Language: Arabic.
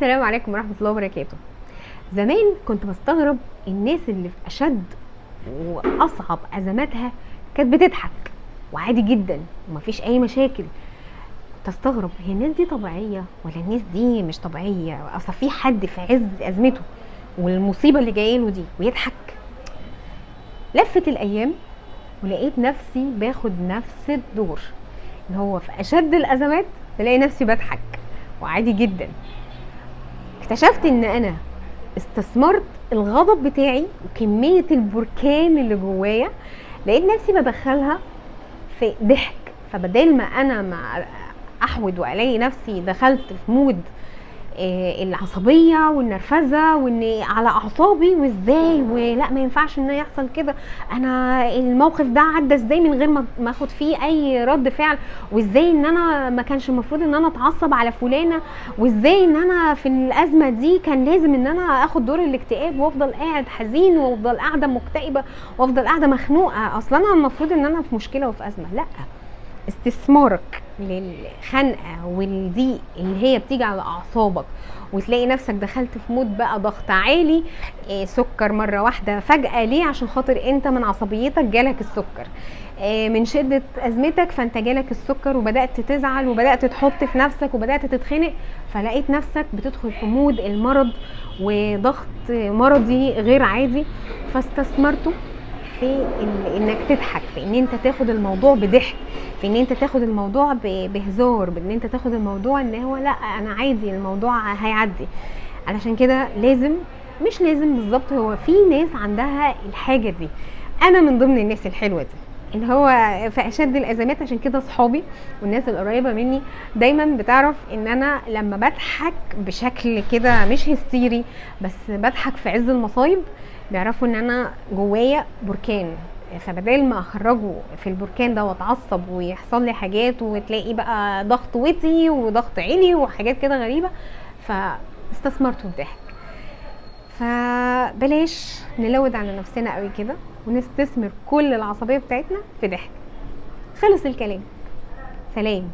السلام عليكم ورحمة الله وبركاته. زمان كنت بستغرب الناس اللي في أشد وأصعب أزماتها كانت بتضحك وعادي جدا ومفيش أي مشاكل. تستغرب هي الناس دي طبيعية ولا الناس دي مش طبيعية؟ أصلا في حد في عز أزمته والمصيبة اللي جايله دي ويضحك؟ لفت الأيام ولقيت نفسي باخد نفس الدور، إن هو في أشد الأزمات بلاقي نفسي بضحك وعادي جدا. اكتشفت ان انا استثمرت الغضب بتاعي وكمية البركان اللي جوايا، لقيت نفسي بدخلها في ضحك. فبدال ما انا ما احود والاقي نفسي دخلت في مود العصبيه والنرفزه واني على اعصابي وازاي ولا ما ينفعش ان يحصل كده، انا الموقف ده عدى ازاي من غير ما اخد فيه اي رد فعل، وازاي ان انا ما كانش المفروض ان انا اتعصب على فلانه، وازاي ان انا في الازمه دي كان لازم ان انا اخد دور الاكتئاب وافضل قاعد حزين وافضل قاعده مكتئبه وافضل قاعده مخنوقه. اصلا انا المفروض ان انا في مشكله وفي ازمه. لا، استثمارك للخنقه والضيق اللي هي بتيجي على اعصابك وتلاقي نفسك دخلت في مود بقى ضغط عالي، سكر مره واحده فجاه. ليه؟ عشان خاطر انت من عصبيتك جالك السكر، من شده ازمتك فانت جالك السكر وبدات تزعل وبدات تحط في نفسك وبدات تتخنق، فلقيت نفسك بتدخل في مود المرض وضغط مرضي غير عادي. فاستثمرته في انك تضحك، في ان انت تاخد الموضوع بضحك، في ان انت تاخد الموضوع بهزار، بان انت تاخد الموضوع ان هو لا انا عادي الموضوع هيعدي. علشان كده لازم، مش لازم بالظبط، هو في ناس عندها الحاجة دي. انا من ضمن الناس الحلوة دي اللي هو في اشد الازمات. عشان كده صحابي والناس القريبة مني دايما بتعرف ان انا لما بضحك بشكل كده مش هستيري بس بضحك في عز المصايب، بيعرفوا ان انا جوايا بركان. فبدال ما اخرجه في البركان ده واتعصب ويحصل لي حاجات وتلاقي بقى ضغط وطي وضغط عالي وحاجات كده غريبة، فاستثمرته الضحك. فبلاش نلود على نفسنا قوي كده ونستثمر كل العصبية بتاعتنا في ضحك. خلص الكلام. سلام.